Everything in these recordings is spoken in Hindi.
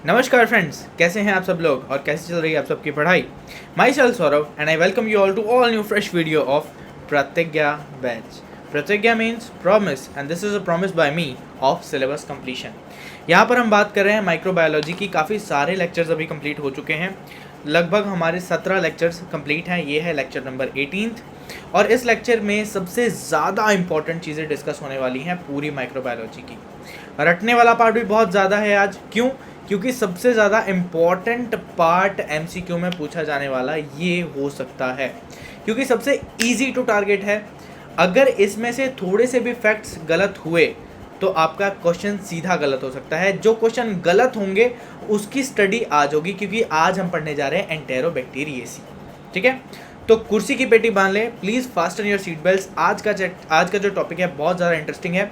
नमस्कार फ्रेंड्स, कैसे हैं आप सब लोग और कैसे चल रही है आप सबकी पढ़ाई। Myself Saurabh and I welcome you all to all new fresh video of Pratigya batch. Pratigya means promise and this is a promise by me of syllabus completion. यहाँ पर हम बात कर रहे हैं माइक्रोबायोलॉजी की। काफ़ी सारे लेक्चर्स अभी कंप्लीट हो चुके हैं, लगभग हमारे 17 लेक्चर्स कंप्लीट हैं। ये है लेक्चर नंबर 18 और इस लेक्चर में सबसे ज़्यादा इंपॉर्टेंट चीज़ें डिस्कस होने वाली हैं पूरी माइक्रोबायोलॉजी की। रटने वाला पार्ट भी बहुत ज़्यादा है आज। क्यों? क्योंकि सबसे ज़्यादा इम्पॉर्टेंट पार्ट एमसीक्यू में पूछा जाने वाला ये हो सकता है, क्योंकि सबसे इजी टू टारगेट है। अगर इसमें से थोड़े से भी फैक्ट्स गलत हुए तो आपका क्वेश्चन सीधा गलत हो सकता है। जो क्वेश्चन गलत होंगे उसकी स्टडी आज होगी, क्योंकि आज हम पढ़ने जा रहे हैं एंटेरोबैक्टीरियेसी। ठीक है, तो कुर्सी की पेटी बांध लें please, fasten your seat belts. आज का जो टॉपिक है बहुत ज़्यादा इंटरेस्टिंग है।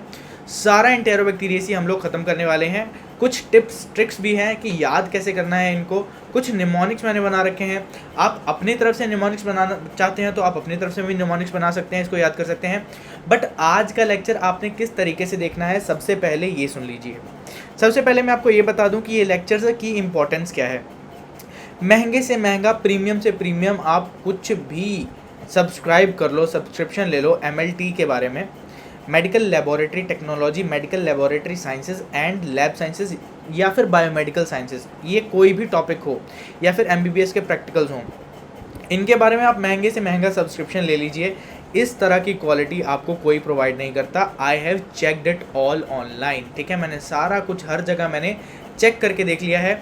सारा एंटेरोबैक्टीरियेसी हम लोग ख़त्म करने वाले हैं। कुछ टिप्स ट्रिक्स भी हैं कि याद कैसे करना है इनको। कुछ निमोनिक्स मैंने बना रखे हैं। आप अपनी तरफ से निमोनिक्स बनाना चाहते हैं तो आप अपनी तरफ से भी निमोनिक्स बना सकते हैं, इसको याद कर सकते हैं। बट आज का लेक्चर आपने किस तरीके से देखना है, सबसे पहले ये सुन लीजिए। सबसे पहले मैं आपको ये बता दूं कि ये लेक्चर्स की इंपॉर्टेंस क्या है। महंगे से महंगा, प्रीमियम से प्रीमियम आप कुछ भी सब्सक्राइब कर लो, सब्सक्रिप्शन ले लो MLT के बारे में, medical laboratory technology, medical laboratory sciences and lab sciences, या फिर बायोमेडिकल साइंसेज, ये कोई भी टॉपिक हो, या फिर MBBS के प्रैक्टिकल्स हों, इनके बारे में आप महंगे से महंगा सब्सक्रिप्शन ले लीजिए। इस तरह की क्वालिटी आपको कोई प्रोवाइड नहीं करता। I have checked it all online. ठीक है, मैंने सारा कुछ हर जगह मैंने चेक करके देख लिया है।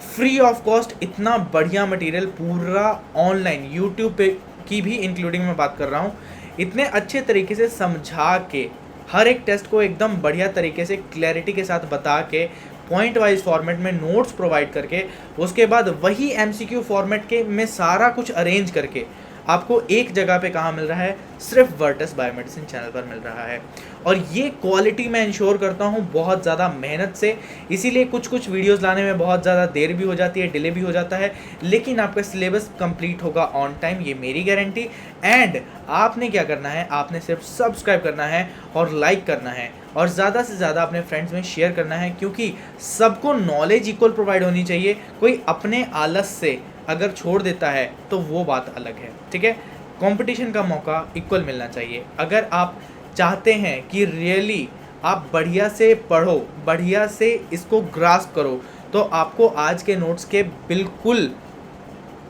फ्री ऑफ कॉस्ट इतना बढ़िया मटेरियल पूरा ऑनलाइन, यूट्यूब पे की भी इंक्लूडिंग मैं बात कर रहा हूँ, इतने अच्छे तरीके से समझा के, हर एक टेस्ट को एकदम बढ़िया तरीके से क्लैरिटी के साथ बता के, पॉइंट वाइज फॉर्मेट में नोट्स प्रोवाइड करके, उसके बाद वही MCQ फॉर्मेट के में सारा कुछ अरेंज करके आपको एक जगह पे कहाँ मिल रहा है, सिर्फ वर्टस बायोमेडिसिन चैनल पर मिल रहा है। और ये क्वालिटी मैं इंश्योर करता हूँ बहुत ज़्यादा मेहनत से। इसीलिए कुछ वीडियोस लाने में बहुत ज़्यादा देर भी हो जाती है, डिले भी हो जाता है, लेकिन आपका सिलेबस कंप्लीट होगा ऑन टाइम, ये मेरी गारंटी। एंड आपने क्या करना है, आपने सिर्फ सब्सक्राइब करना है और लाइक करना है और ज़्यादा से ज़्यादा अपने फ्रेंड्स में शेयर करना है, क्योंकि सबको नॉलेज इक्वल प्रोवाइड होनी चाहिए। कोई अपने आलस से अगर छोड़ देता है तो वो बात अलग है। ठीक है, कंपटीशन का मौका इक्वल मिलना चाहिए। अगर आप चाहते हैं कि रियली आप बढ़िया से पढ़ो, बढ़िया से इसको ग्रास्प करो, तो आपको आज के नोट्स के बिल्कुल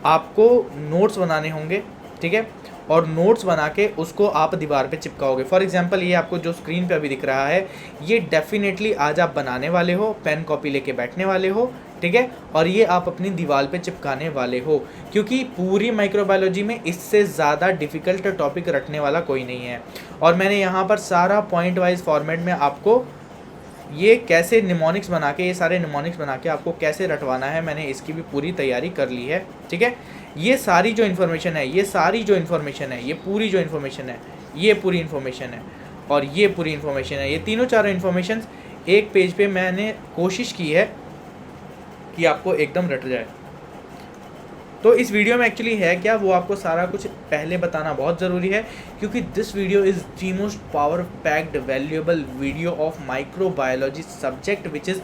आपको नोट्स बनाने होंगे। ठीक है, और नोट्स बना के उसको आप दीवार पे चिपकाओगे। फॉर एग्जांपल ये आपको जो स्क्रीन पे अभी दिख रहा है, ये डेफिनेटली आज आप बनाने वाले हो, पेन कॉपी लेके बैठने वाले हो। ठीक है, और ये आप अपनी दीवार पे चिपकाने वाले हो, क्योंकि पूरी माइक्रोबायोलॉजी में इससे ज़्यादा डिफ़िकल्ट टॉपिक रटने वाला कोई नहीं है। और मैंने यहाँ पर सारा पॉइंट वाइज फॉर्मेट में आपको ये कैसे निमोनिक्स बना के, ये सारे निमोनिक्स बना के आपको कैसे रटवाना है, मैंने इसकी भी पूरी तैयारी कर ली है। ठीक है, ये सारी जो इन्फॉर्मेशन है, ये सारी जो इन्फॉर्मेशन है, ये पूरी जो इन्फॉर्मेशन है, ये पूरी इन्फॉर्मेशन है और ये पूरी इन्फॉर्मेशन है, ये तीनों चारों इन्फॉर्मेशन एक पेज पे मैंने कोशिश की है कि आपको एकदम रट जाए। तो इस वीडियो में एक्चुअली है क्या, वो आपको सारा कुछ पहले बताना बहुत ज़रूरी है, क्योंकि this video is the most power packed valuable video of microbiology subject which is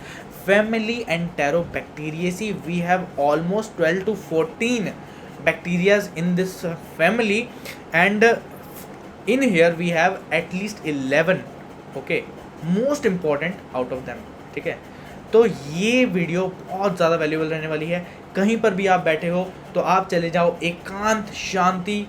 family Enterobacteriaceae. We have almost 12 to 14 bacterias in this family, and in here we have at least 11 okay most important out of them। ठीक है, तो ये वीडियो बहुत ज़्यादा वैल्यूएबल रहने वाली है। कहीं पर भी आप बैठे हो तो आप चले जाओ एकांत शांति,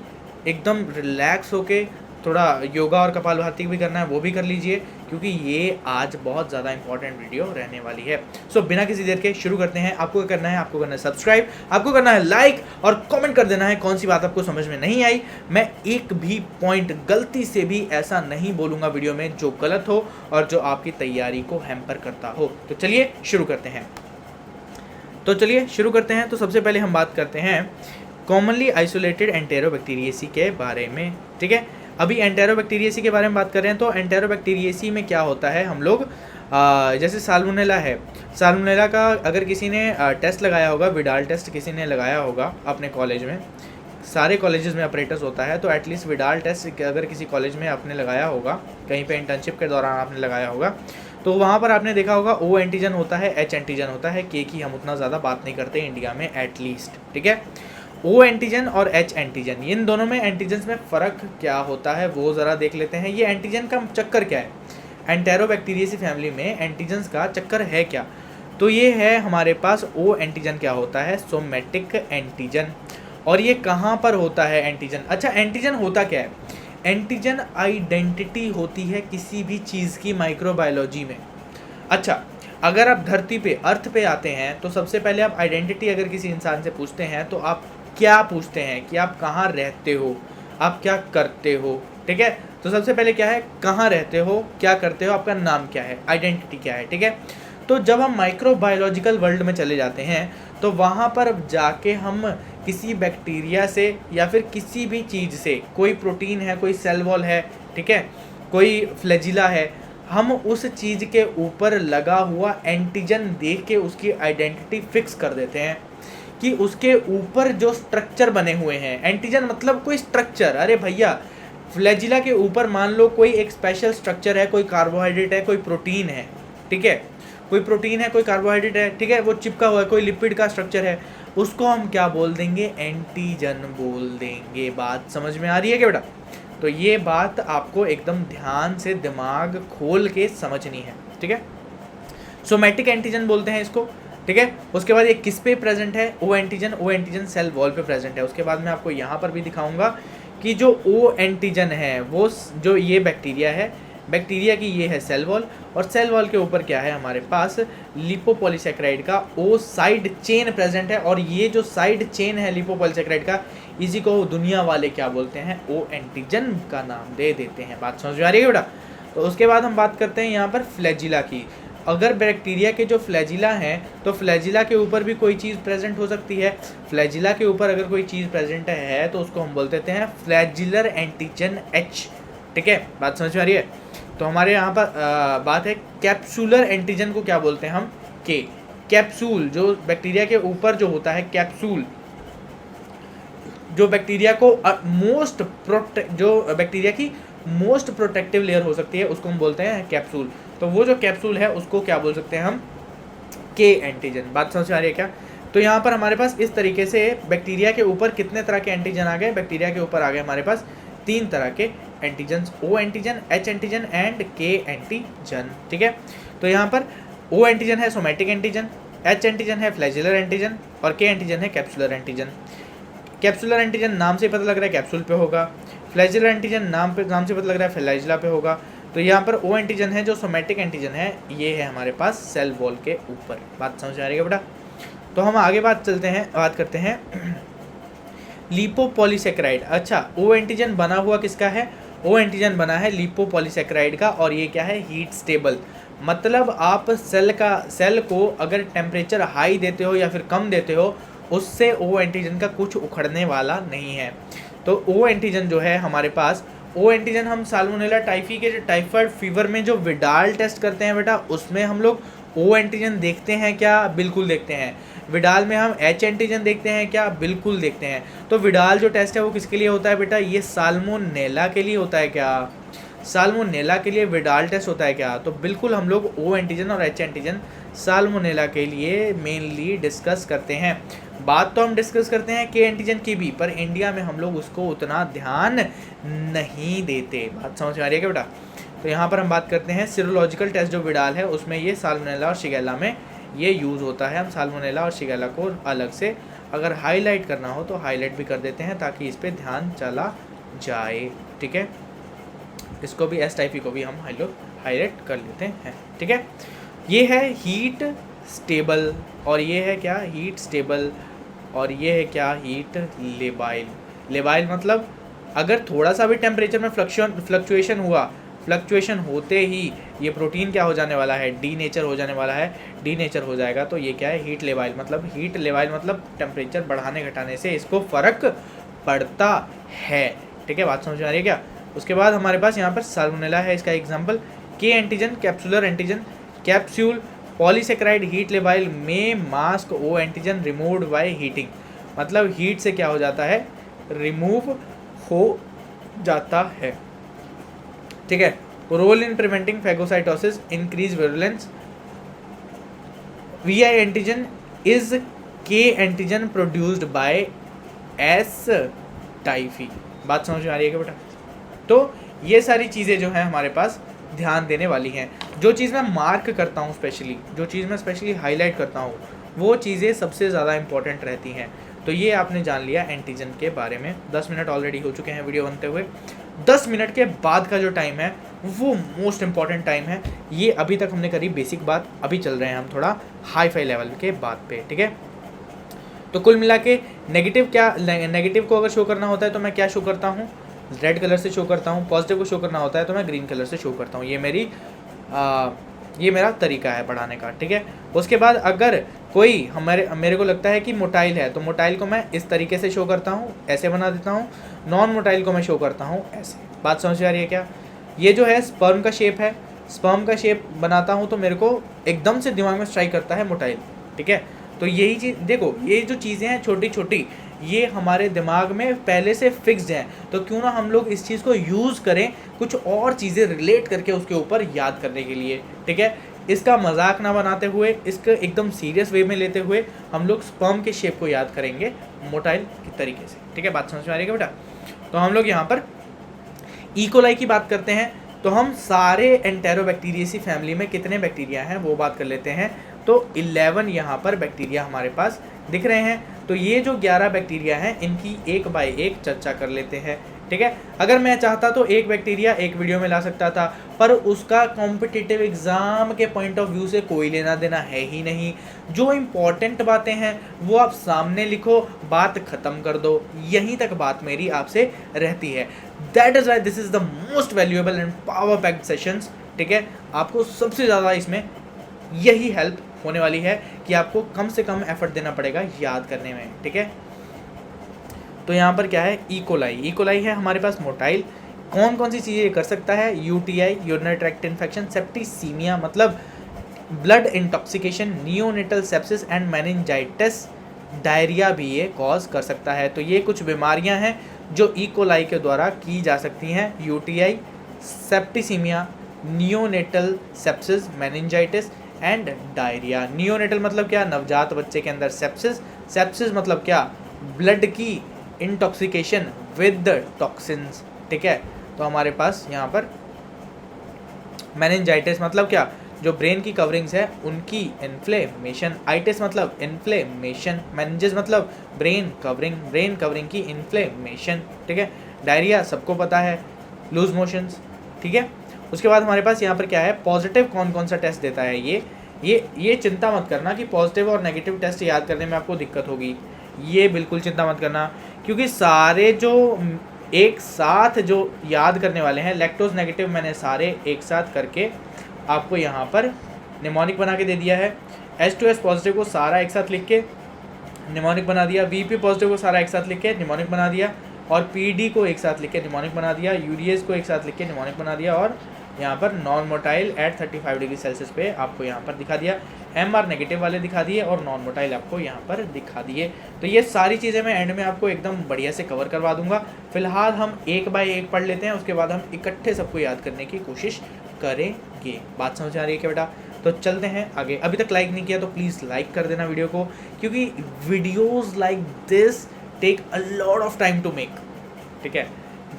एकदम रिलैक्स होके, थोड़ा योगा और कपालभाति भी करना है वो भी कर लीजिए, क्योंकि ये आज बहुत ज़्यादा इंपॉर्टेंट वीडियो रहने वाली है। सो बिना किसी देर के शुरू करते हैं। आपको क्या करना है, आपको करना है सब्सक्राइब, आपको करना है लाइक और कमेंट कर देना है कौन सी बात आपको समझ में नहीं आई। मैं एक भी पॉइंट गलती से भी ऐसा नहीं बोलूँगा वीडियो में जो गलत हो और जो आपकी तैयारी को हैम्पर करता हो। तो चलिए शुरू करते हैं। तो सबसे पहले हम बात करते हैं कॉमनली आइसोलेटेड एंटेरोबैक्टीरियेसी के बारे में। ठीक है, अभी एंटेरोबैक्टीरियेसी के बारे में बात कर रहे हैं। तो एंटेरोबैक्टीरियेसी में क्या होता है, हम लोग जैसे साल्मोनेला है, साल्मोनेला का अगर किसी ने टेस्ट लगाया होगा, विडाल टेस्ट किसी ने लगाया होगा अपने कॉलेज में, सारे कॉलेजेस में अपरेटस होता है, तो एटलीस्ट विडाल टेस्ट अगर किसी कॉलेज में आपने लगाया होगा, कहीं पे इंटर्नशिप के दौरान आपने लगाया होगा, तो वहाँ पर आपने देखा होगा O एंटीजन होता है, H एंटीजन होता है, K की हम उतना ज़्यादा बात नहीं करते इंडिया में एटलीस्ट, ठीक है। O एंटीजन और H एंटीजन, इन दोनों में एंटीजन्स में फ़र्क क्या होता है वो ज़रा देख लेते हैं। ये एंटीजन का चक्कर क्या है, एंटेरोबैक्टीरियेसी फैमिली में एंटीजन्स का चक्कर है क्या, तो ये है हमारे पास O एंटीजन क्या होता है, सोमेटिक एंटीजन। और ये कहाँ पर होता है एंटीजन? अच्छा, एंटीजन होता क्या है? एंटीजन आइडेंटिटी होती है किसी भी चीज़ की माइक्रोबायोलॉजी में। अच्छा, अगर आप धरती पे अर्थ पे आते हैं तो सबसे पहले आप आइडेंटिटी अगर किसी इंसान से पूछते हैं तो आप क्या पूछते हैं कि आप कहाँ रहते हो, आप क्या करते हो, ठीक है। तो सबसे पहले क्या है, कहाँ रहते हो, क्या करते हो, आपका नाम क्या है, आइडेंटिटी क्या है, ठीक है। तो जब हम माइक्रोबायोलॉजिकल वर्ल्ड में चले जाते हैं तो वहाँ पर जाके हम किसी बैक्टीरिया से या फिर किसी भी चीज़ से, कोई प्रोटीन है, कोई सेल वॉल है, ठीक है, कोई फ्लैजिला है, हम उस चीज़ के ऊपर लगा हुआ एंटीजन देख के उसकी आइडेंटिटी फिक्स कर देते हैं कि उसके ऊपर जो स्ट्रक्चर बने हुए हैं, एंटीजन मतलब कोई स्ट्रक्चर। अरे भैया, फ्लैजिला के ऊपर मान लो कोई एक स्पेशल स्ट्रक्चर है, कोई कार्बोहाइड्रेट है, कोई प्रोटीन है, ठीक है, कोई प्रोटीन है, कोई कार्बोहाइड्रेट है, ठीक है, वो चिपका हुआ है, कोई लिपिड का स्ट्रक्चर है, उसको हम क्या बोल देंगे, एंटीजन बोल देंगे। बात समझ में आ रही है क्या बेटा? तो ये बात आपको एकदम ध्यान से दिमाग खोल के समझनी है, ठीक है। सोमैटिक एंटीजन बोलते हैं इसको, ठीक है। उसके बाद ये किस पे प्रेजेंट है, ओ एंटीजन सेल वॉल पे प्रेजेंट है। उसके बाद मैं आपको यहाँ पर भी दिखाऊंगा कि जो ओ एंटीजन है वो जो ये बैक्टीरिया है, बैक्टीरिया की ये है सेल वॉल, और सेल वॉल के ऊपर क्या है हमारे पास, लिपोपॉलीसैकेराइड का ओ साइड चेन प्रेजेंट है। और ये जो साइड चेन है लिपोपॉलीसैकेराइड का, इसी को दुनिया वाले क्या बोलते हैं, ओ एंटीजन का नाम दे देते हैं। बात समझ में आ रही है बेटा? तो उसके बाद हम बात करते हैं यहाँ पर फ्लैजिला की। अगर बैक्टीरिया के जो फ्लैजिला हैं तो फ्लैजिला के ऊपर भी कोई चीज़ प्रेजेंट हो सकती है। फ्लैजिला के ऊपर अगर कोई चीज़ प्रेजेंट है तो उसको हम बोलते हैं फ्लैजिलर एंटीजन H, ठीक है। बात समझ में आ रही है? तो हमारे यहाँ पर बात है कैप्सूलर एंटीजन को क्या बोलते हैं हम, के। कैप्सूल जो बैक्टीरिया के ऊपर जो होता है, कैप्सूल जो बैक्टीरिया को जो बैक्टीरिया की मोस्ट प्रोटेक्टिव लेयर हो सकती है, उसको हम बोलते हैं कैप्सूल। तो वो जो कैप्सूल है उसको क्या बोल सकते हैं हम, के एंटीजन। बात समझ में आ रही है क्या? तो यहाँ पर हमारे पास इस तरीके से बैक्टीरिया के ऊपर कितने तरह के एंटीजन आ गए, बैक्टीरिया के ऊपर आ गए हमारे पास 3 तरह के antigen, O antigen, H antigen and K antigen, ठीक है। तो यहाँ पर ओ एंटीजन है सोमैटिक एंटीजन, H एंटीजन है फ्लैजिलर एंटीजन, और के एंटीजन है कैप्सुलर एंटीजन। कैप्सुलर एंटीजन नाम से पता लग रहा है कैप्सूल पे होगा, फ्लैजिलर एंटीजन नाम से पता लग रहा है फ्लैजिला पे होगा। तो यहाँ पर ओ एंटीजन है जो सोमैटिक एंटीजन है, ये है हमारे पास सेल वॉल के ऊपर। बात समझ आ रही है बेटा? तो हम आगे बात करते हैं लिपोपॉलीसैकेराइड। अच्छा, ओ एंटीजन बना हुआ किसका है, ओ एंटीजन बना है लिपोपॉलीसैकेराइड का, और ये क्या है, हीट स्टेबल। मतलब आप सेल को अगर टेम्परेचर हाई देते हो या फिर कम देते हो, उससे ओ एंटीजन का कुछ उखड़ने वाला नहीं है। तो ओ एंटीजन जो है हमारे पास, ओ एंटीजन हम साल्मोनेला टाइफी के टाइफाइड फीवर में जो विडाल टेस्ट करते हैं बेटा, उसमें हम लोग ओ एंटीजन देखते हैं क्या? बिल्कुल देखते हैं। विडाल में हम H एंटीजन देखते हैं क्या? बिल्कुल देखते हैं। तो विडाल जो टेस्ट है वो किसके लिए होता है बेटा? ये साल्मोनेला के लिए होता है क्या? साल्मोनेला के लिए विडाल टेस्ट होता है क्या? तो बिल्कुल हम लोग ओ एंटीजन और H एंटीजन साल्मोनेला के लिए मेनली डिस्कस करते हैं। बात तो हम डिस्कस करते हैं के एंटीजन की भी, पर इंडिया में हम लोग उसको उतना ध्यान नहीं देते। बात समझ में आ रही है क्या बेटा? तो यहाँ पर हम बात करते हैं सीरोलॉजिकल टेस्ट जो विडाल है उसमें ये साल्मोनेला और शिगेला में ये यूज़ होता है। हम साल्मोनेला और शिगेला को अलग से अगर हाईलाइट करना हो तो हाईलाइट भी कर देते हैं ताकि इस पर ध्यान चला जाए, ठीक है। इसको भी एस टाइफी को भी हम हाईलाइट कर लेते हैं, ठीक है। ये है हीट स्टेबल, और ये है क्या, हीट स्टेबल, और ये है क्या, हीट लेबाइल। लेबाइल मतलब अगर थोड़ा सा भी टेम्परेचर में फ्लक्चुएशन हुआ, फ्लक्चुएशन होते ही ये प्रोटीन क्या हो जाने वाला है, डीनेचर हो जाने वाला है, डीनेचर हो जाएगा। तो ये क्या है, हीट लेबाइल। मतलब हीट लेबाइल मतलब टेम्परेचर बढ़ाने घटाने से इसको फ़र्क पड़ता है, ठीक है। बात समझ में आ रही है क्या? उसके बाद हमारे पास यहाँ पर साल्मोनेला है, इसका example. K antigen, capsular antigen, capsule polysaccharide heat labile में mask O antigen removed by heating. मतलब हीट से क्या हो जाता है, रिमूव हो जाता है, ठीक है। Role in preventing phagocytosis, increase virulence. V I antigen is K antigen produced by S Typhi. बात समझ में आ रही है क्या बेटा? तो ये सारी चीज़ें जो हैं हमारे पास ध्यान देने वाली हैं। जो चीज़ मैं मार्क करता हूँ स्पेशली, जो चीज़ मैं स्पेशली हाईलाइट करता हूँ, वो चीज़ें सबसे ज़्यादा इंपॉर्टेंट रहती हैं। तो ये आपने जान लिया एंटीजन के बारे में। 10 मिनट ऑलरेडी हो चुके हैं वीडियो बनते हुए। 10 मिनट के बाद का जो टाइम है वो मोस्ट इंपॉर्टेंट टाइम है। ये अभी तक हमने करी बेसिक बात, अभी चल रहे हैं हम थोड़ा हाई फाई लेवल के बात पे, ठीक है? तो कुल मिला के नेगेटिव को अगर शो करना होता है तो मैं क्या शो करता हूँ? रेड कलर से शो करता हूँ। पॉजिटिव को शो करना होता है तो मैं ग्रीन कलर से शो करता हूँ। ये मेरा तरीका है पढ़ाने का, ठीक है? उसके बाद अगर कोई मेरे को लगता है कि मोटाइल है तो मोटाइल को मैं इस तरीके से शो करता हूँ, ऐसे बना देता हूँ। नॉन मोटाइल को मैं शो करता हूँ ऐसे। बात समझ आ रही है क्या? ये जो है स्पर्म का शेप है, स्पर्म का शेप बनाता हूँ तो मेरे को एकदम से दिमाग में स्ट्राइक करता है मोटाइल, ठीक है? तो यही चीज़ देखो, ये जो चीज़ें हैं छोटी छोटी, ये हमारे दिमाग में पहले से फिक्स्ड हैं, तो क्यों ना हम लोग इस चीज़ को यूज़ करें कुछ और चीज़ें रिलेट करके उसके ऊपर याद करने के लिए, ठीक है? इसका मजाक ना बनाते हुए, इसका एकदम सीरियस वे में लेते हुए हम लोग स्पर्म के शेप को याद करेंगे मोटाइल के तरीके से, ठीक है? बात समझ में आ रही है बेटा? तो हम लोग यहाँ पर इकोलाई की बात करते हैं, तो हम सारे एंटेरोबैक्टीरियेसी फैमिली में कितने बैक्टीरिया हैं वो बात कर लेते हैं। तो 11 यहाँ पर बैक्टीरिया हमारे पास दिख रहे हैं। तो ये जो 11 बैक्टीरिया हैं इनकी एक बाय एक चर्चा कर लेते हैं, ठीक है? अगर मैं चाहता तो एक बैक्टीरिया एक वीडियो में ला सकता था, पर उसका कॉम्पिटिटिव एग्ज़ाम के पॉइंट ऑफ व्यू से कोई लेना देना है ही नहीं। जो इम्पॉर्टेंट बातें हैं वो आप सामने लिखो, बात ख़त्म कर दो, यहीं तक बात मेरी आपसे रहती है। That is why this is the most valuable and power packed sessions, ठीक है? आपको सबसे ज़्यादा इसमें यही हेल्प होने वाली है कि आपको कम से कम एफर्ट देना पड़ेगा याद करने में, ठीक है? तो यहाँ पर क्या है? इकोलाई है हमारे पास मोटाइल। कौन कौन सी चीज़ें कर सकता है? UTI, urinary tract infection, septicaemia मतलब blood intoxication, neonatal sepsis and meningitis, diarrhoea भी ये कॉज कर सकता है। तो ये कुछ बीमारियां हैं जो इकोलाई के द्वारा की जा सकती हैं। UTI, septicaemia, neonatal sepsis, meningitis and diarrhoea. Neonatal मतलब क्या? नवजात बच्चे के अंदर सेप्सिस। सेप्सिस मतलब क्या? ब्लड की इंटॉक्सिकेशन विद टॉक्सिन्स, ठीक है? तो हमारे पास यहाँ पर मेनिंजाइटिस मतलब क्या? जो ब्रेन की कवरिंग्स है उनकी इन्फ्लेमेशन। आइटिस मतलब इन्फ्लेमेशन। मेनिंजेस मतलब ब्रेन कवरिंग की इन्फ्लेमेशन, ठीक है? डायरिया सबको पता है, लूज मोशंस, ठीक है? उसके बाद हमारे पास यहाँ पर क्या है? पॉजिटिव कौन कौन सा टेस्ट देता है? ये चिंता मत करना कि पॉजिटिव और नेगेटिव टेस्ट याद करने में आपको दिक्कत होगी, ये बिल्कुल चिंता मत करना, क्योंकि सारे जो एक साथ जो याद करने वाले हैं, लैक्टोज नेगेटिव मैंने सारे एक साथ करके आपको यहाँ पर निमोनिक बना के दे दिया है। H2S पॉजिटिव को सारा एक साथ लिख के निमोनिक बना दिया, VP पॉजिटिव को सारा एक साथ लिख के निमोनिक बना दिया, और PD को एक साथ लिख के निमोनिक बना दिया, यूरिएज को एक साथ लिख के निमोनिक बना दिया, और यहाँ पर non motile at 35 degree Celsius पे आपको यहाँ पर दिखा दिया। MR नेगेटिव वाले दिखा दिए और नॉन मोटाइल आपको यहाँ पर दिखा दिए। तो ये सारी चीज़ें मैं एंड में आपको एकदम बढ़िया से कवर करवा दूंगा। फिलहाल हम एक बाय एक पढ़ लेते हैं, उसके बाद हम इकट्ठे सबको याद करने की कोशिश करेंगे। बात समझ आ रही है क्या बेटा? तो चलते हैं आगे। अभी तक लाइक नहीं किया तो प्लीज़ लाइक कर देना वीडियो को, क्योंकि videos like this take a lot of time to make, ठीक है?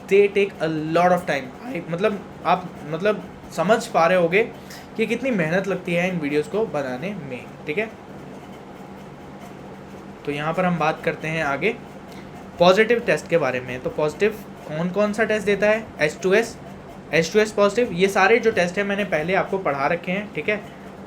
They take a lot of time. मतलब आप समझ पा रहे होगे कि कितनी मेहनत लगती है इन वीडियोस को बनाने में, ठीक है? तो यहाँ पर हम बात करते हैं आगे पॉजिटिव टेस्ट के बारे में। तो पॉजिटिव कौन कौन सा टेस्ट देता है? H2S positive. ये सारे जो टेस्ट हैं मैंने पहले आपको पढ़ा रखे हैं, ठीक है?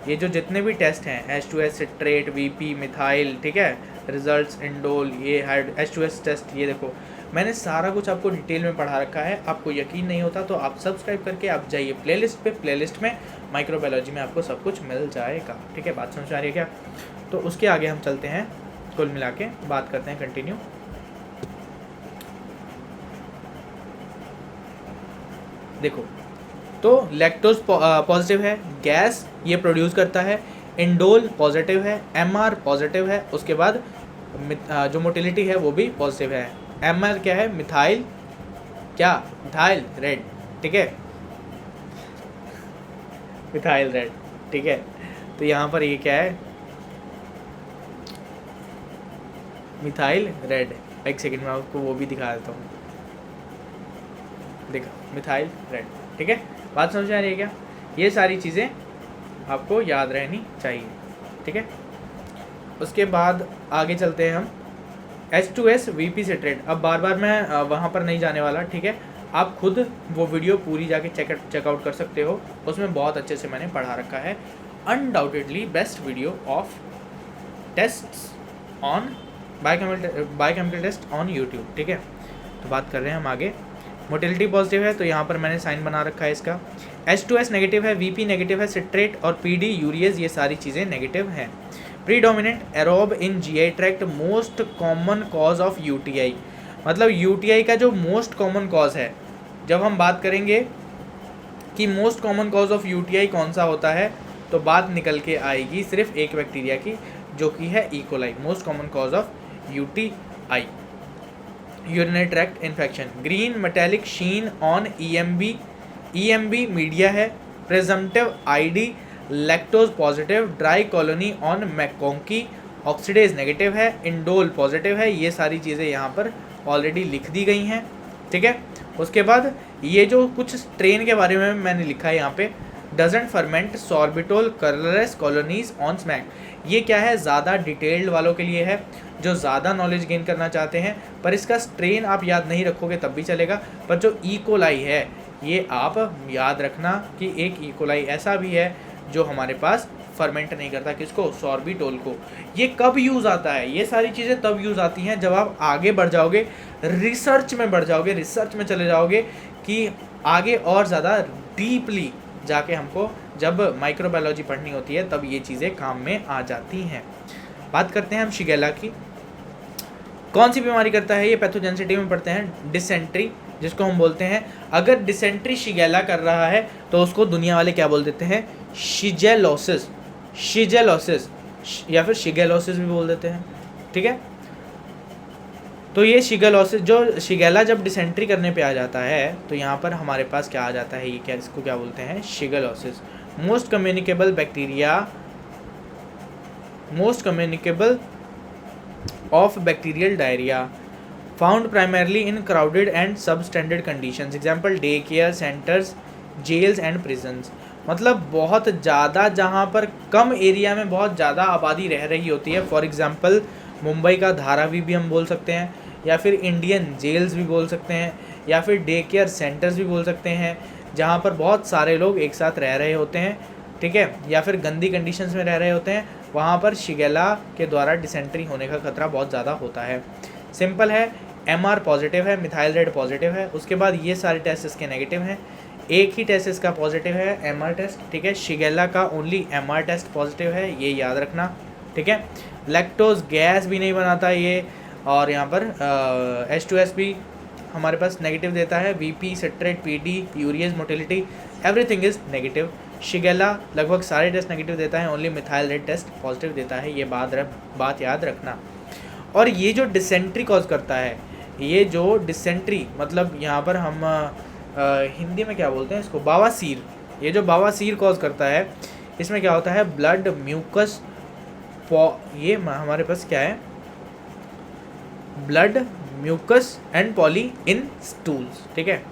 ये जो जितने भी टेस्ट हैं, H2S, सिट्रेट, VP, मिथाइल, ठीक है, रिजल्ट्स, इंडोल, ये H2S टेस्ट, ये देखो मैंने सारा कुछ आपको डिटेल में पढ़ा रखा है। आपको यकीन नहीं होता तो आप सब्सक्राइब करके आप जाइए प्लेलिस्ट पे, प्लेलिस्ट में माइक्रोबायोलॉजी में आपको सब कुछ मिल जाएगा, ठीक है? बात समझ आ रही है क्या? तो उसके आगे हम चलते हैं, कुल मिला के बात करते हैं कंटिन्यू। देखो, तो लैक्टोज पॉजिटिव है, गैस ये प्रोड्यूस करता है। इंडोल पॉजिटिव है, MR पॉजिटिव है। उसके बाद जो मोटिलिटी है वो भी पॉजिटिव है। MR क्या है? मिथाइल, क्या? मिथाइल रेड, ठीक है? मिथाइल रेड, ठीक है। तो यहाँ पर ये क्या है, मिथाइल रेड। एक सेकंड में आपको वो भी दिखा देता हूँ, देखो मिथाइल रेड, ठीक है। बात समझ में आ रही है क्या? ये सारी चीज़ें आपको याद रहनी चाहिए, ठीक है। उसके बाद आगे चलते हैं हम H2S VP सिट्रेट। अब बार बार मैं वहाँ पर नहीं जाने वाला, ठीक है। आप खुद वो वीडियो पूरी जाके चेकआउट कर सकते हो, उसमें बहुत अच्छे से मैंने पढ़ा रखा है। Undoubtedly best video of tests on biochemical test on YouTube, ठीक है। तो बात कर रहे हैं हम आगे। मोटिलिटी पॉजिटिव है तो यहाँ पर मैंने साइन बना रखा है इसका। H2S नेगेटिव है, VP नेगेटिव है, सिट्रेट और PD यूरियज ये सारी चीज़ें नेगेटिव हैं। Predominant aerobe in GI tract, most common cause of UTI। मतलब UTI का जो मोस्ट कॉमन कॉज है, जब हम बात करेंगे कि most common cause of UTI कौन सा होता है, तो बात निकल के आएगी सिर्फ एक बैक्टीरिया की, जो कि है E. coli, most common cause of UTI, urinary tract infection. Green metallic sheen on EMB media है। Presumptive ID lactose positive, dry colony on MacConkey, oxidase negative है, इंडोल पॉजिटिव है। ये सारी चीज़ें यहाँ पर ऑलरेडी लिख दी गई हैं, ठीक है। उसके बाद ये जो कुछ स्ट्रेन के बारे में मैंने लिखा है यहाँ पे, doesn't ferment sorbitol colourless colonies on smack. ये क्या है, ज़्यादा डिटेल्ड वालों के लिए है, जो ज़्यादा नॉलेज गेन करना चाहते हैं। पर इसका स्ट्रेन आप याद नहीं रखोगे तब भी चलेगा, पर जो E. coli है ये आप याद रखना कि एक E. coli ऐसा भी है जो हमारे पास फर्मेंट नहीं करता, किसको, सॉर्बिटोल को। ये कब यूज़ आता है, ये सारी चीज़ें तब यूज़ आती हैं जब आप आगे बढ़ जाओगे, रिसर्च में बढ़ जाओगे, रिसर्च में चले जाओगे कि आगे और ज़्यादा डीपली जाके हमको जब माइक्रोबायोलॉजी पढ़नी होती है तब ये चीज़ें काम में आ जाती हैं। बात करते हैं हम शिगेला की। कौन सी बीमारी करता है ये, पैथोजेनिसिटी में पढ़ते हैं, डिसेंट्री, जिसको हम बोलते हैं। अगर डिसेंट्री शिगेला कर रहा है तो उसको दुनिया वाले क्या बोल देते हैं, शिजेलोसिस, या फिर शिगेलोसिस भी बोल देते हैं, ठीक है। तो ये शिगेलोसिस, जो शिगेला जब डिसेंट्री करने पे आ जाता है तो यहाँ पर हमारे पास क्या आ जाता है, ये क्या, इसको क्या बोलते हैं, shigellosis. Most communicable bacteria, most communicable of bacterial diarrhea, found primarily in crowded and substandard conditions, example daycare centers, jails and prisons। मतलब बहुत ज़्यादा जहाँ पर कम एरिया में बहुत ज़्यादा आबादी रह रही होती है, फॉर एग्जांपल मुंबई का धारावी भी हम बोल सकते हैं, या फिर इंडियन जेल्स भी बोल सकते हैं, या फिर डे केयर सेंटर्स भी बोल सकते हैं, जहाँ पर बहुत सारे लोग एक साथ रह रहे होते हैं, ठीक है, या फिर गंदी कंडीशंस में रह रहे होते हैं, वहाँ पर शिगेला के द्वारा डिसेंट्री होने का खतरा बहुत ज़्यादा होता है। सिंपल है, MR पॉजिटिव है, मिथाइल रेड पॉजिटिव है। उसके बाद ये सारे टेस्ट इसके नेगेटिव हैं, एक ही टेस्ट इसका पॉजिटिव है, MR टेस्ट, ठीक है। शिगेला का ओनली MR टेस्ट पॉजिटिव है, ये याद रखना, ठीक है। लैक्टोज गैस भी नहीं बनाता ये, और यहाँ पर H2S भी हमारे पास नेगेटिव देता है। VP citrate, PD urease motility everything is negative. Shigella लगभग सारे टेस्ट नेगेटिव देता है, only methyl red test positive देता है, ये बात याद रखना। और ये जो डिसेंट्री कॉज करता है, ये जो डिसेंट्री मतलब यहाँ पर हम हिंदी में क्या बोलते हैं इसको, बवासीर। ये जो बवासीर कॉज करता है, इसमें क्या होता है, ब्लड म्यूकस, ये हमारे पास क्या है, blood mucus and poly in stools, ठीक है।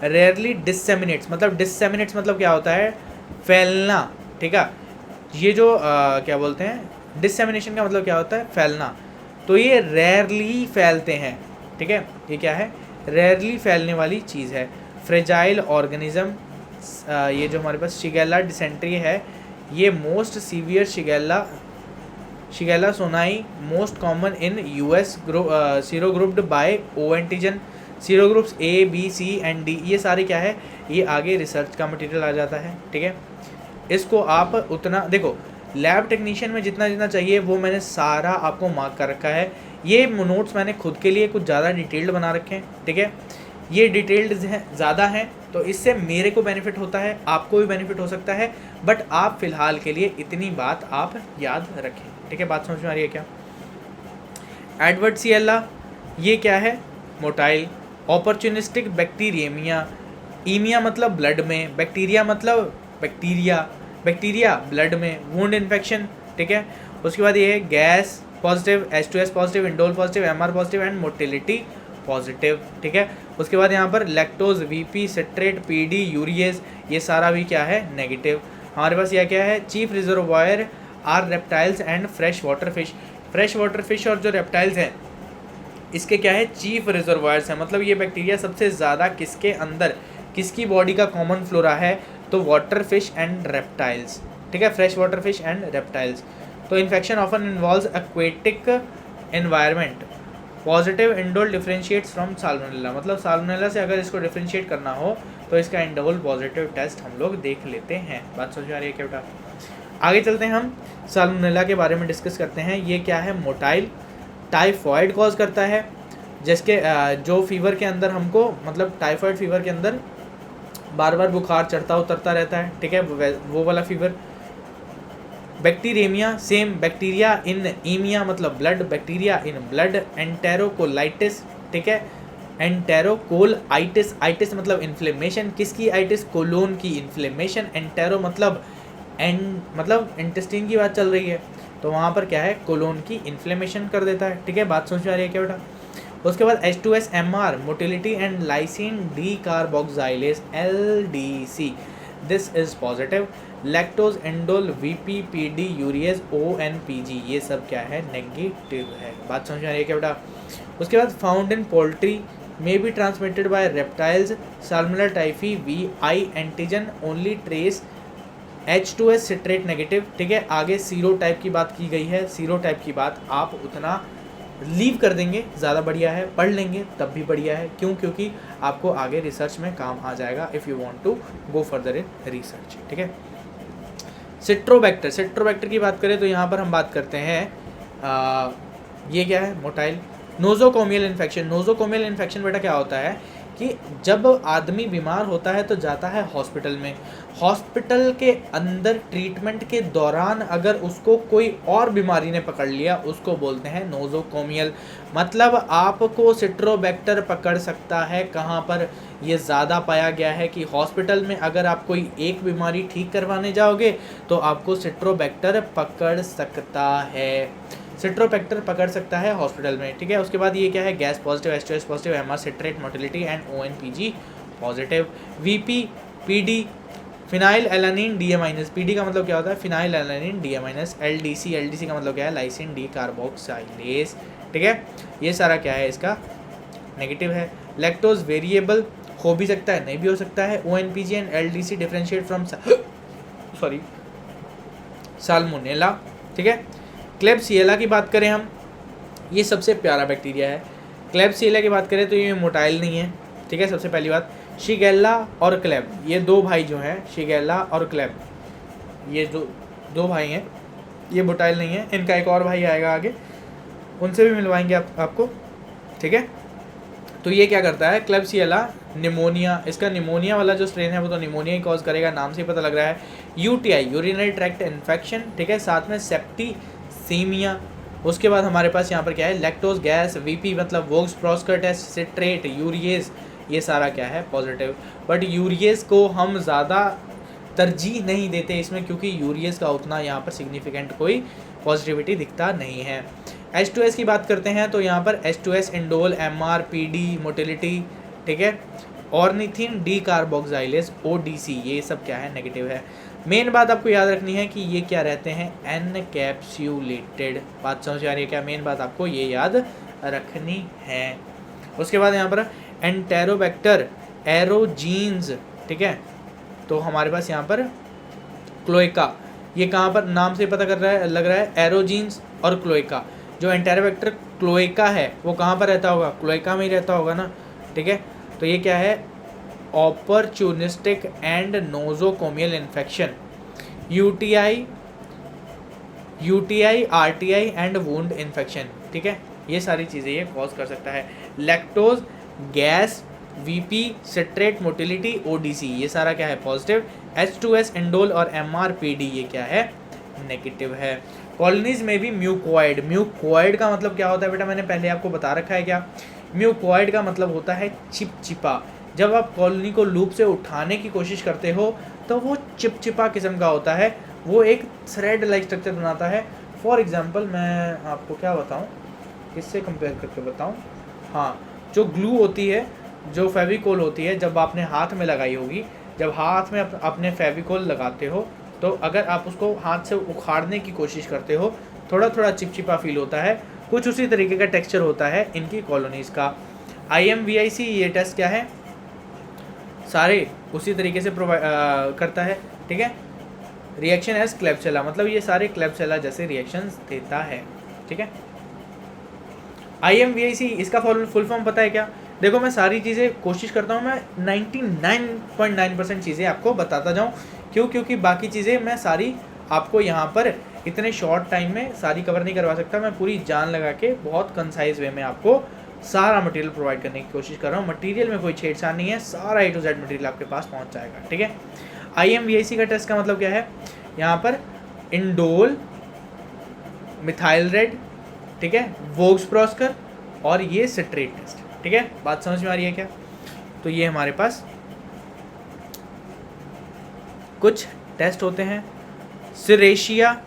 रेयरली डिसेमिनेट्स, मतलब डिसेमिनेट्स मतलब क्या होता है, फैलना, ठीक है। ये जो क्या बोलते हैं, डिसेमिनेशन का मतलब क्या होता है, फैलना। तो ये रेयरली फैलते हैं, ठीक है। ये क्या है, रेयरली फैलने वाली चीज़ है। फ्रेजाइल ऑर्गेनिज्म, ये जो हमारे पास शिगेला डिसेंट्री है, ये most severe Shigella sonnei, most common in US, sero grouped by O antigen, sero groups A, B, C and D, ये सारे क्या है, ये आगे रिसर्च का मटेरियल आ जाता है, ठीक है। इसको आप उतना देखो, लैब टेक्नीशियन में जितना जितना चाहिए वो मैंने सारा आपको मार्क कर रखा है। ये नोट्स मैंने खुद के लिए कुछ ज़्यादा डिटेल्ड बना रखे हैं, ठीक है। ये डिटेल्ड ज़्यादा हैं तो इससे मेरे को बेनिफिट होता है, आपको भी बेनिफिट हो सकता है, बट आप फ़िलहाल के लिए इतनी बात आप याद रखें, ठीक है। बात समझ में आ रही है क्या? एडवर्डसिएला, ये क्या है, मोटाइल। अपॉर्चुनिस्टिक बैक्टीरियमिया, ईमिया मतलब ब्लड में, बैक्टीरिया मतलब बैक्टीरिया, बैक्टीरिया ब्लड में, वुंड इन्फेक्शन, ठीक है। उसके बाद ये है gas positive, H2S positive, indole positive, MR positive and motility positive, ठीक है। उसके बाद यहाँ पर lactose, VP, citrate, PD, urease, ये सारा भी क्या है, नेगेटिव। हमारे पास यह क्या है, chief reservoir are reptiles and fresh water fish. Fresh water fish और जो रेप्टाइल्स हैं इसके क्या है, चीफ रिजर्वायर्स हैं, मतलब ये बैक्टीरिया सबसे ज़्यादा किसके अंदर, किसकी बॉडी का कॉमन फ्लोरा है, तो वाटर फिश एंड रेप्टाइल्स, ठीक है, fresh water fish and reptiles. तो infection often involves aquatic environment. Positive indole differentiates from Salmonella, मतलब साल्मोनेला से अगर इसको डिफरेंशिएट करना हो तो इसका इंडोल पॉजिटिव टेस्ट हम लोग देख लेते हैं। बात समझ में आ रही है क्या बेटा? आगे चलते हैं, हम साल्मोनेला के बारे में डिस्कस करते हैं। ये क्या है, मोटाइल, टाइफॉइड कॉज करता है, जिसके जो फीवर के अंदर हमको, मतलब टाइफॉइड फीवर के अंदर बार बार बुखार चढ़ता उतरता रहता है, ठीक है, वो वाला fever. Bacteraemia, same, bacteria in emia मतलब blood, bacteria in blood. Enterocolitis, ठीक है, एंटेरोकोलाइटिस, आइटिस मतलब इन्फ्लेमेशन, किसकी आइटिस, कोलोन की इन्फ्लेमेशन। एंटेरो मतलब मतलब इंटेस्टाइन की बात चल रही है, तो वहाँ पर क्या है, कोलोन की इन्फ्लेमेशन कर देता है, ठीक है। बात समझ में आ रही है क्या बेटा? उसके बाद H2S MR, motility and lysine decarboxylase, LDC, this is positive. Lactose, indole, VP, PD, urease, ONPG, ये सब क्या है, नेगेटिव है। बात समझ में आ रही है क्या बेटा? उसके बाद found in poultry, may be transmitted by reptiles, salmonella typhi, VI antigen, only trace H2S citrate negative, ठीक है। आगे सीरो टाइप की बात की गई है, सीरो टाइप की बात आप उतना लीव कर देंगे, ज़्यादा बढ़िया है, पढ़ लेंगे तब भी बढ़िया है। क्यों? क्योंकि आपको आगे रिसर्च में काम आ जाएगा, if you want to go further in research, ठीक है। सिट्रोबैक्टर, सिट्रोबैक्टर की बात करें तो यहाँ पर हम बात करते हैं ये क्या है, motile. Nosocomial infection, nosocomial infection बेटा क्या होता है कि जब आदमी बीमार होता है तो जाता है हॉस्पिटल में, हॉस्पिटल के अंदर ट्रीटमेंट के दौरान अगर उसको कोई और बीमारी ने पकड़ लिया, उसको बोलते हैं नोजोकोमियल। मतलब आपको सिट्रोबैक्टर पकड़ सकता है कहाँ पर, ये ज़्यादा पाया गया है कि हॉस्पिटल में अगर आप कोई एक बीमारी ठीक करवाने जाओगे तो आपको सिट्रोबैक्टर पकड़ सकता है, सिट्रोबैक्टर पकड़ सकता है हॉस्पिटल में, ठीक है। उसके बाद ये क्या है, gas positive, H2S positive, MR citrate, motility and ONPG positive. VP, PD, phenyl alanine DA-, PD का मतलब क्या होता है, phenyl alanine DA-, LDC, LDC का मतलब क्या है, लाइसिन डी कार्बोक्साइलेज, ठीक है। ये सारा क्या है, इसका नेगेटिव है। लैक्टोज वेरिएबल हो भी सकता है, नहीं भी हो सकता है। ONPG and LDC differentiate from salmonella, ठीक है। क्लेब्सिएला की बात करें हम, ये सबसे प्यारा बैक्टीरिया है। क्लेब्सिएला की बात करें तो ये मोटाइल नहीं है, ठीक है, सबसे पहली बात। शिगेल्ला और क्लेब, ये दो भाई जो हैं, शिगेल्ला और क्लेब, ये जो दो भाई हैं, ये मोटाइल नहीं है। इनका एक और भाई आएगा आगे, उनसे भी मिलवाएंगे आपको, ठीक है। तो ये क्या करता है, क्लेब्सिएला निमोनिया, इसका निमोनिया वाला जो स्ट्रेन है वो तो निमोनिया ही कॉज करेगा, नाम से ही पता लग रहा है। UTI, यूरिनरी ट्रैक्ट इन्फेक्शन, ठीक है, साथ में सेप्टिसीमिया। उसके बाद हमारे पास यहाँ पर क्या है, लैक्टोज, गैस, VP मतलब वोक्स प्रोस्कर टेस्ट, सिट्रेट, यूरिएज, ये सारा क्या है, पॉजिटिव। बट यूरिएज को हम ज़्यादा तरजीह नहीं देते इसमें, क्योंकि यूरिएज का उतना यहाँ पर सिग्निफिकेंट कोई पॉजिटिविटी दिखता नहीं है। H2S की बात करते हैं तो यहाँ पर H2S, indole, MR, PD, motility, ठीक है, ऑर्निथिन डी कार्बोक्साइलेज, ODC, ये सब क्या है, नेगेटिव है। मेन बात आपको याद रखनी है कि ये क्या रहते हैं, एनकैप्सुलेटेड। बात समझ आ रही है क्या? मेन बात आपको ये याद रखनी है। उसके बाद यहाँ पर एंटेरोबैक्टर एरोजीन्स, ठीक है, तो हमारे पास यहाँ पर क्लोएका, ये कहाँ पर, नाम से पता कर रहा है, लग रहा है एरोजीन्स और क्लोएका। जो एंटेरोबैक्टर क्लोएका है वो कहाँ पर रहता होगा, क्लोएका में ही रहता होगा ना, ठीक है। तो ये क्या है, opportunistic and nosocomial infection, UTI, RTI and wound infection, ठीक है, ये सारी चीज़ें ये कॉज कर सकता है। Lactose, gas, VP, citrate, motility, ODC, ये सारा क्या है, पॉजिटिव। H2S, इंडोल और MR, PD, ये क्या है, नेगेटिव है। कॉलोनीज में भी म्यूकोइड, म्यूकोइड का मतलब क्या होता है बेटा, मैंने पहले आपको बता रखा है क्या। म्यूकोइड का मतलब होता है चिपचिपा, जब आप कॉलोनी को लूप से उठाने की कोशिश करते हो तो वो चिपचिपा किस्म का होता है, वो एक थ्रेड लाइक स्ट्रक्चर बनाता है। फॉर एग्जांपल मैं आपको क्या बताऊं, किससे कंपेयर करके बताऊं, हाँ, जो ग्लू होती है, जो फेविकोल होती है, जब आपने हाथ में लगाई होगी, जब हाथ में अपने फेविकोल लगाते हो तो अगर आप उसको हाथ से उखाड़ने की कोशिश करते हो थोड़ा थोड़ा चिपचिपा फील होता है। कुछ उसी तरीके का टेक्सचर होता है इनकी कॉलोनीज़ का। IMVIC ये टेस्ट क्या है, सारे उसी तरीके से प्रोवाइड करता है, ठीक है। रिएक्शन एज क्लेब्सिला, मतलब ये सारे क्लेब्सिला जैसे रिएक्शंस देता है, ठीक है। IMVIC इसका फुल फॉर्म पता है क्या? देखो मैं सारी चीज़ें कोशिश करता हूँ, मैं 99.9% चीज़ें आपको बताता जाऊँ। क्यों? क्योंकि बाकी चीज़ें मैं सारी आपको यहाँ पर इतने शॉर्ट टाइम में सारी कवर नहीं करवा सकता। मैं पूरी जान लगा के बहुत कंसाइज वे में आपको सारा मटेरियल प्रोवाइड करने की कोशिश कर रहा हूँ। मटेरियल में कोई छेड़छाड़ नहीं है, सारा A to Z मटेरियल आपके पास पहुँच जाएगा, ठीक है। IMVIC का टेस्ट का मतलब क्या है, यहाँ पर इंडोल, मिथाइल रेड, ठीक है, वोग्स-प्रॉस्कर और ये सिट्रेट टेस्ट, ठीक है। बात समझ में आ रही है क्या? तो ये हमारे पास कुछ टेस्ट होते हैं, सिरेशिया,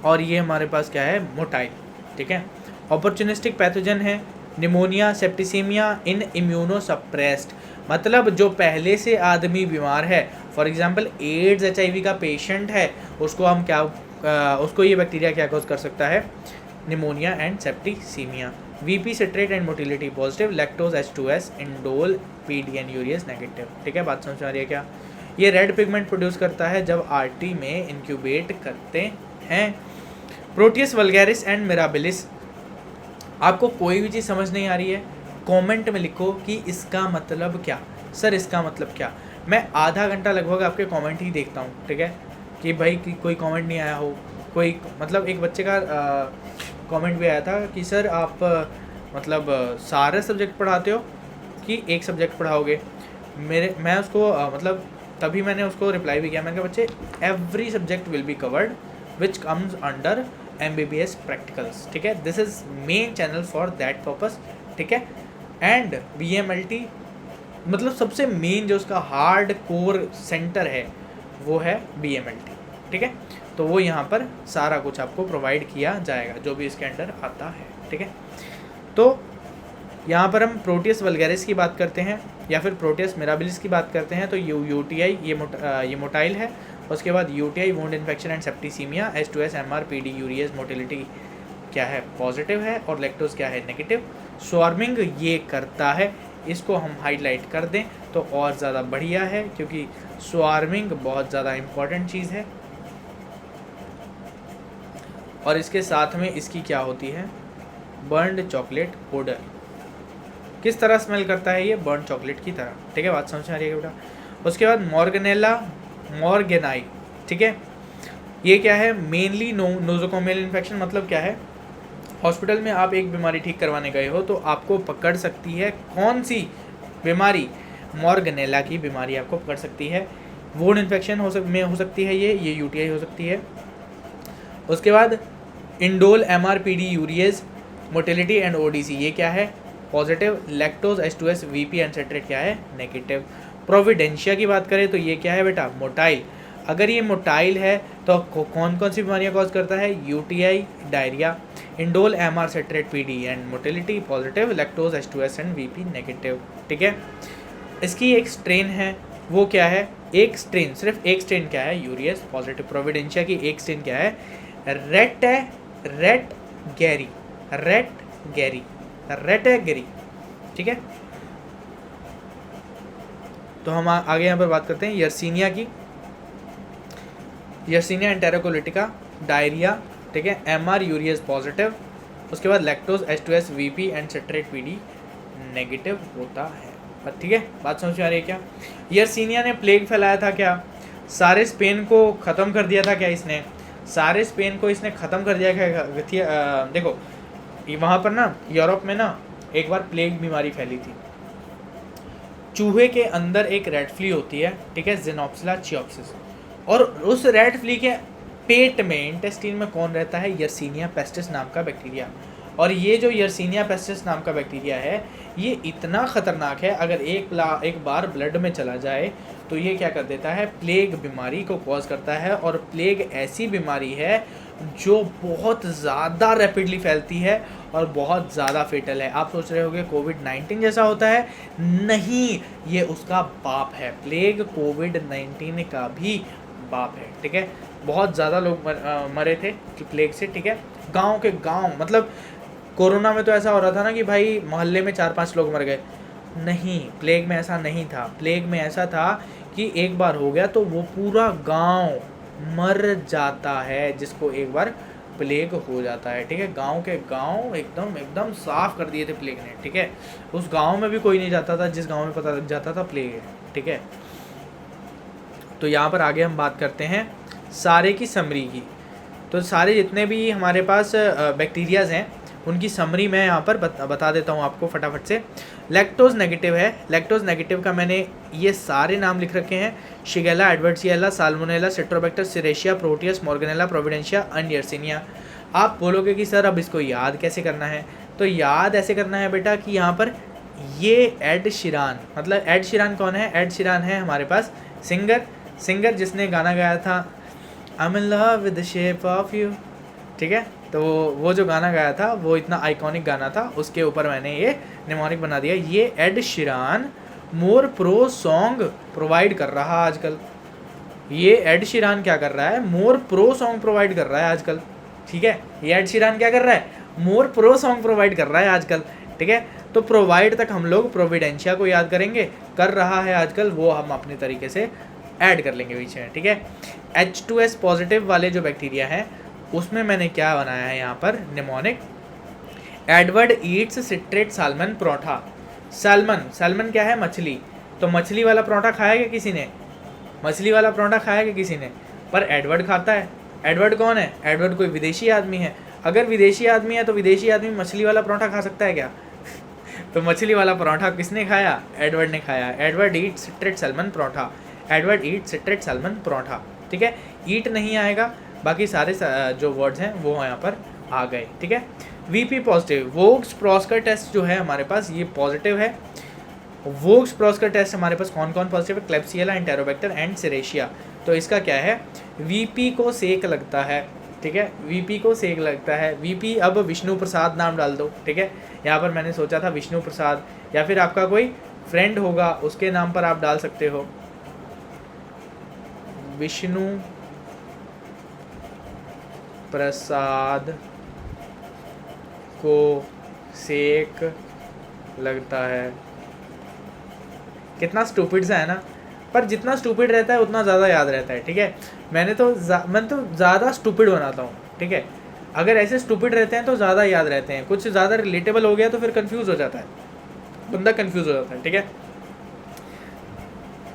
और ये हमारे पास क्या है, मोटाइल, ठीक है। अपॉर्चुनिस्टिक पैथोजन है निमोनिया, सेप्टिसीमिया इन इम्यूनो सप्रेस्ड, मतलब जो पहले से आदमी बीमार है, फॉर एग्जांपल एड्स HIV का पेशेंट है, उसको हम क्या उसको ये बैक्टीरिया क्या कॉज कर सकता है, pneumonia and septicaemia. VP citrate and motility positive, lactose H2S, indole PD and urease negative, ठीक है। बात समझ में आ रही है क्या? ये रेड पिगमेंट प्रोड्यूस करता है जब RT में इंक्यूबेट करते हैं। प्रोटियस वल्गैरिस एंड मिराबिलिस, आपको कोई भी चीज़ समझ नहीं आ रही है कमेंट में लिखो कि इसका मतलब क्या, सर इसका मतलब क्या। मैं आधा घंटा लगभग आपके कमेंट ही देखता हूँ, ठीक है, कि भाई कि कोई कमेंट नहीं आया हो, कोई मतलब एक बच्चे का कमेंट भी आया था कि सर आप मतलब सारे सब्जेक्ट पढ़ाते हो कि एक सब्जेक्ट पढ़ाओगे। मैं उसको मतलब तभी मैंने उसको रिप्लाई भी किया, मैंने कहा बच्चे every subject will be covered which comes under MBBS practicals, ठीक है। This is main channel for that purpose, ठीक है। एंड BMLT मतलब सबसे मेन जो उसका हार्ड कोर सेंटर है वो है BMLT, ठीक है। तो वो यहाँ पर सारा कुछ आपको प्रोवाइड किया जाएगा जो भी इसके अंडर आता है, ठीक है। तो यहाँ पर हम प्रोटियस वल्गैरिस की बात करते हैं या फिर प्रोटियस मिराबिलिस की बात करते हैं तो UTI ये मोटाइल है। उसके बाद UTI wound infection and septicaemia, H2S MR PD urease motility क्या है, पॉजिटिव है, और लैक्टोज क्या है, नेगेटिव। स्वार्मिंग ये करता है, इसको हम हाईलाइट कर दें तो और ज़्यादा बढ़िया है क्योंकि स्वार्मिंग बहुत ज़्यादा इम्पॉर्टेंट चीज़ है। और इसके साथ में इसकी क्या होती है, बर्न्ड चॉकलेट ओडर, किस तरह स्मेल करता है ये, बर्न्ड चॉकलेट की तरह, ठीक है। बात समझ में आ रही है बेटा? उसके बाद मॉर्गनेला मॉर्गेनाई, ठीक है, ये क्या है, मेनली नोजोकोमियल इन्फेक्शन, मतलब क्या है, हॉस्पिटल में आप एक बीमारी ठीक करवाने गए हो तो आपको पकड़ सकती है कौन सी बीमारी, मॉर्गनेला की बीमारी आपको पकड़ सकती है। वुंड इन्फेक्शन हो सकती है ये UTI हो सकती है। उसके बाद indole MR PD urease motility and ODC, ये क्या है, positive. Lactose H2S VP and citrate क्या है, नेगेटिव। प्रोविडेंशिया की बात करें तो ये क्या है बेटा, मोटाइल। अगर ये मोटाइल है तो कौन कौन सी बीमारियां कॉज करता है, UTI, diarrhoea. Indole MR citrate PD and motility positive, lactose H2S and VP negative, ठीक है। इसकी एक स्ट्रेन है, वो क्या है, एक स्ट्रेन, सिर्फ एक स्ट्रेन क्या है, यूरियस पॉजिटिव। प्रोविडेंशिया की एक स्ट्रेन क्या है, रेट गैरी, ठीक है। तो हम आगे यहाँ पर बात करते हैं यर्सीनिया की, यर्सीनिया एंटेरोकोलिटिका, डायरिया, ठीक है, MR यूरियस पॉजिटिव। उसके बाद lactose H2S VP and citrate PD negative होता है, ठीक है। बात समझ में आ रही है क्या? यर्सीनिया ने प्लेग फैलाया था क्या, सारे स्पेन को ख़त्म कर दिया था क्या, इसने सारे स्पेन को इसने ख़त्म कर दिया क्या? देखो वहाँ पर ना यूरोप में ना एक बार प्लेग बीमारी फैली थी। चूहे के अंदर एक रेड फ्ली होती है, ठीक है, जेनोप्सिला चियोप्सिस, और उस रेड फ्ली के पेट में, इंटेस्टाइन में कौन रहता है, यर्सीनिया पेस्टिस नाम का बैक्टीरिया। और ये जो यर्सीनिया पेस्टिस नाम का बैक्टीरिया है ये इतना ख़तरनाक है, अगर एक बार ब्लड में चला जाए तो ये क्या कर देता है, प्लेग बीमारी को कॉज करता है। और प्लेग ऐसी बीमारी है जो बहुत ज़्यादा रैपिडली फैलती है और बहुत ज़्यादा फेटल है। आप सोच रहे होंगे कोविड-19 जैसा होता है, नहीं, ये उसका बाप है। प्लेग कोविड-19 का भी बाप है, ठीक है। बहुत ज़्यादा लोग मरे थे प्लेग से, ठीक है। गांव के गांव, मतलब कोरोना में तो ऐसा हो रहा था ना कि भाई मोहल्ले में 4-5 लोग मर गए, नहीं, प्लेग में ऐसा नहीं था। प्लेग में ऐसा था कि एक बार हो गया तो वो पूरा गांव मर जाता है, जिसको एक बार प्लेग हो जाता है, ठीक है। गांव के गांव एकदम साफ कर दिए थे प्लेग ने, ठीक है। उस गांव में भी कोई नहीं जाता था जिस गांव में पता लग जाता था प्लेग है, ठीक है। तो यहाँ पर आगे हम बात करते हैं सारे की समरी की। तो सारे जितने भी हमारे पास बैक्टीरियाज़ हैं उनकी समरी मैं यहाँ पर बता देता हूँ आपको फटाफट से। लैक्टोज नेगेटिव है, लैक्टोज नेगेटिव का मैंने ये सारे नाम लिख रखे हैं, Shigella, Edwardsiella, Salmonella, Citrobacter, Serratia, Proteus, Morganella, Providencia and Yersinia. आप बोलोगे कि सर अब इसको याद कैसे करना है, तो याद ऐसे करना है बेटा कि यहाँ पर ये एड शीरान, मतलब एड शीरान कौन है, एड शीरान है हमारे पास सिंगर जिसने गाना गाया था I'm in love with the shape of you, ठीक है। तो वो जो गाना गाया था वो इतना आइकॉनिक गाना था, उसके ऊपर मैंने ये निमोनिक बना दिया। ये एड शीरान मोर प्रो सॉन्ग प्रोवाइड कर रहा आजकल, ये एड शीरान क्या कर रहा है, मोर प्रो सॉन्ग प्रोवाइड कर रहा है आजकल, ठीक है। ये एड शीरान क्या कर रहा है, मोर प्रो सॉन्ग प्रोवाइड कर रहा है आजकल, ठीक है। तो प्रोवाइड तक हम लोग प्रोविडेंशिया को याद करेंगे, कर रहा है आजकल, वो हम अपने तरीके से ऐड कर लेंगे पीछे, ठीक है। H2S पॉजिटिव वाले जो बैक्टीरिया हैं उसमें मैंने क्या बनाया है यहाँ पर, mnemonic. Edward Yeats citrate salmon paratha. Salmon क्या है, मछली। तो मछली वाला परोठा खाया क्या किसी ने, मछली वाला परोठा खाया क्या किसी ने, पर एडवर्ड खाता है। एडवर्ड कौन है, एडवर्ड कोई विदेशी आदमी है। अगर विदेशी आदमी है तो विदेशी आदमी मछली वाला परोठा खा सकता है क्या तो मछली वाला परोठा किसने खाया, एडवर्ड ने खाया। एडवर्ड ईट सिट्रेट सैल्मन परोठा, एडवर्ड ईट सिट्रेट सैल्मन परोठा, ठीक है। ईट नहीं आएगा, बाकी सारे जो वर्ड्स हैं वो यहाँ पर आ गए, ठीक है। वीपी पॉजिटिव, वोक्स प्रॉस्कर टेस्ट जो है हमारे पास ये पॉजिटिव है। वोक्स प्रॉस्कर टेस्ट हमारे पास कौन कौन पॉजिटिव है, क्लेब्सिएला, एंटेरोबैक्टर एंड सिरेशिया। तो इसका क्या है, वीपी को सेक लगता है, ठीक है, वीपी को सेक लगता है। वीपी अब विष्णु प्रसाद नाम डाल दो, ठीक है। यहाँ पर मैंने सोचा था विष्णु प्रसाद, या फिर आपका कोई फ्रेंड होगा उसके नाम पर आप डाल सकते हो, विष्णु प्रसाद को सेक लगता है। कितना स्टूपिड सा है ना, पर जितना स्टूपिड रहता है उतना ज़्यादा याद रहता है, ठीक है। मैं तो ज़्यादा स्टूपिड बनाता हूँ, ठीक है। अगर ऐसे स्टूपिड रहते हैं तो ज़्यादा याद रहते हैं, कुछ ज़्यादा रिलेटेबल हो गया तो फिर कंफ्यूज हो जाता है, बंदा कंफ्यूज हो जाता है, ठीक है।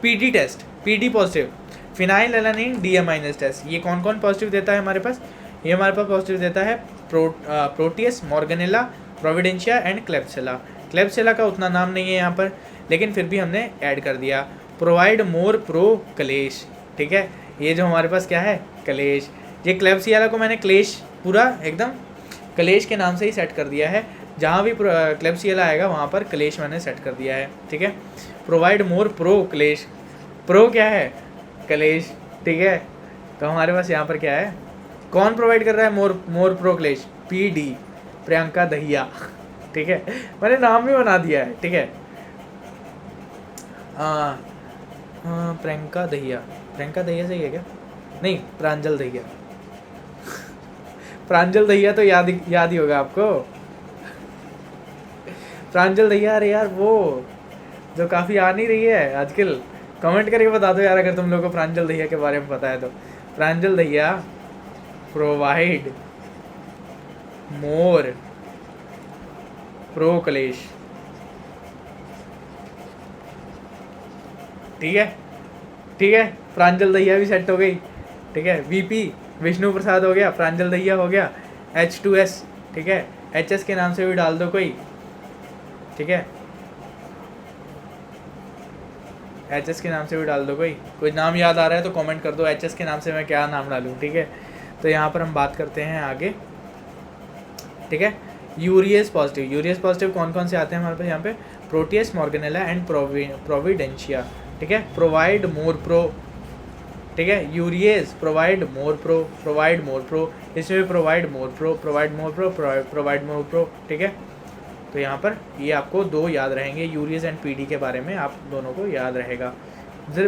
PD test, PD positive, phenylalanine deaminase test, ये कौन कौन पॉजिटिव देता है हमारे पास, ये हमारे पास पॉजिटिव देता है Proteus, Morganella, Providencia and Klebsiella. Klebsiella का उतना नाम नहीं है यहाँ पर, लेकिन फिर भी हमने ऐड कर दिया। प्रोवाइड मोर प्रो क्लेश, ठीक है। ये जो हमारे पास क्या है, क्लेश, ये क्लेब्सिएला को मैंने क्लेश पूरा एकदम क्लेश के नाम से ही सेट कर दिया है। जहाँ भी क्लेब्सिएला आएगा वहाँ पर क्लेश मैंने सेट कर दिया है, ठीक है। प्रोवाइड मोर प्रो क्लेश, प्रो क्या है, क्लेश, ठीक है। तो हमारे पास यहाँ पर क्या है, कौन प्रोवाइड कर रहा है मोर प्रो क्लेश, पीडी, प्रियंका दहिया, ठीक है। मैंने नाम भी बना दिया है, ठीक है। प्रियंका दहिया सही है क्या, नहीं, प्रांजल दहिया प्रांजल दहिया तो याद ही होगा आपको, प्रांजल दहिया। अरे यार वो जो काफ़ी आ नहीं रही है आजकल, कमेंट करके बता दो यार अगर तुम लोगों को प्रांजल दहिया के बारे में पता है तो। प्रांजल दहिया प्रोवाइड मोर प्रो क्लेश, ठीक है, ठीक है। प्रांजल दहिया भी सेट हो गई, ठीक है। वीपी विष्णु प्रसाद हो गया, प्रांजल दहिया हो गया। H2S, ठीक है, HS के नाम से भी डाल दो कोई, ठीक है, HS के नाम से भी डाल दो कोई नाम याद आ रहा है तो कमेंट कर दो HS के नाम से मैं क्या नाम डालूँ, ठीक है। तो यहाँ पर हम बात करते हैं आगे, ठीक है। यूरियस पॉजिटिव कौन कौन से आते हैं हमारे पास यहाँ पे? प्रोटियस, मॉर्गेनेला एंड प्रोविडेंशिया, ठीक है। प्रोवाइड मोर प्रो, ठीक है। यूरियस प्रोवाइड मोर प्रो, इसमें प्रोवाइड मोर प्रो, ठीक है। तो यहाँ पर ये आपको दो याद रहेंगे, यूरियस एंड पीडी के बारे में आप दोनों को याद रहेगा।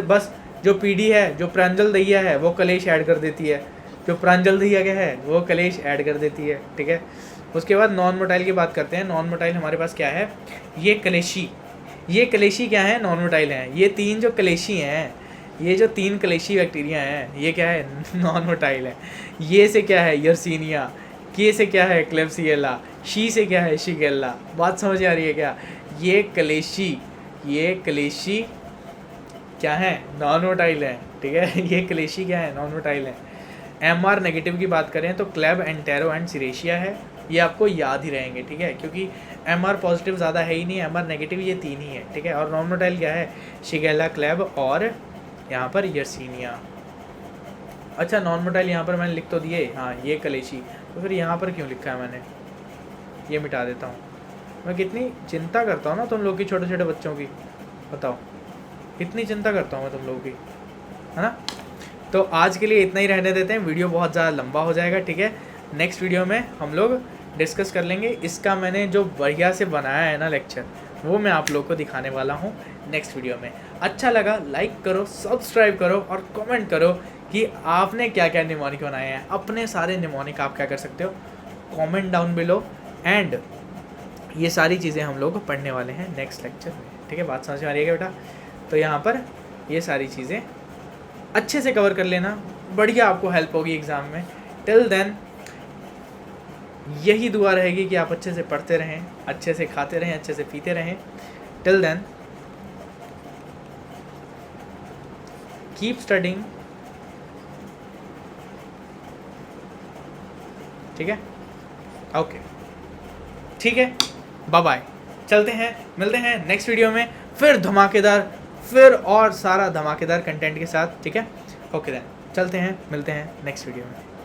बस जो पीडी है, जो प्रांजल दहिया है, वो कलेश ऐड कर देती है, जो प्रांजल दहिया क्या है वो कलेश ऐड कर देती है, ठीक है। उसके बाद नॉन मोटाइल की बात करते हैं। नॉन मोटाइल हमारे पास क्या है? ये कलेशी क्या है? नॉन मोटाइल हैं। ये तीन जो कलेशी हैं, ये जो तीन कलेशी बैक्टीरिया हैं, ये क्या है? नॉन मोटाइल है। ये से क्या है? यर्सीनिया। के से क्या है? क्लेब्सिएला। शी से क्या है? शिगेल्ला। बात समझ आ रही है क्या? ये कलेशी क्या है? नॉन मोटाइल है, ठीक है। ये कलेशी क्या है? नॉन मोटाइल है। MR नेगेटिव की बात करें तो क्लेब, एंटेरो एंड सिरेशिया है। ये आपको याद ही रहेंगे, ठीक है, क्योंकि MR पॉजिटिव ज़्यादा है ही नहीं, MR नेगेटिव ये तीन ही है, ठीक है। और नॉन मोटाइल क्या है? शिगेला, क्लेब और यहाँ पर यर्सीनिया। अच्छा, नॉन मोटाइल यहाँ पर मैंने लिख तो दिए, हाँ ये कलेशी, तो फिर यहाँ पर क्यों लिखा है मैंने? ये मिटा देता हूँ। मैं कितनी चिंता करता हूँ ना तुम लोग की, छोटे छोटे बच्चों की, बताओ कितनी चिंता करता हूँ मैं तुम लोगों की, है ना। तो आज के लिए इतना ही रहने देते हैं, वीडियो बहुत ज़्यादा लंबा हो जाएगा, ठीक है। नेक्स्ट वीडियो में हम लोग डिस्कस कर लेंगे। इसका मैंने जो बढ़िया से बनाया है ना लेक्चर, वो मैं आप लोग को दिखाने वाला हूँ नेक्स्ट वीडियो में। अच्छा लगा लाइक करो, सब्सक्राइब करो और कमेंट करो कि आपने क्या क्या निमोनिक बनाए हैं। अपने सारे निमोनिक आप क्या कर सकते हो, कमेंट डाउन बिलो। एंड ये सारी चीज़ें हम लोग पढ़ने वाले हैं नेक्स्ट लेक्चर में, ठीक है। बात समझ में आ रही है बेटा? तो यहाँ पर ये सारी चीज़ें अच्छे से कवर कर लेना, बढ़िया आपको हेल्प होगी एग्ज़ाम में। टिल देन यही दुआ रहेगी कि आप अच्छे से पढ़ते रहें, अच्छे से खाते रहें, अच्छे से पीते रहें। टिल देन कीप स्टडिंग, ठीक है। ओके, ठीक है, बाय बाय। चलते हैं, मिलते हैं नेक्स्ट वीडियो में फिर धमाकेदार, फिर और सारा धमाकेदार कंटेंट के साथ, ठीक है। ओके देन, चलते हैं, मिलते हैं नेक्स्ट वीडियो में।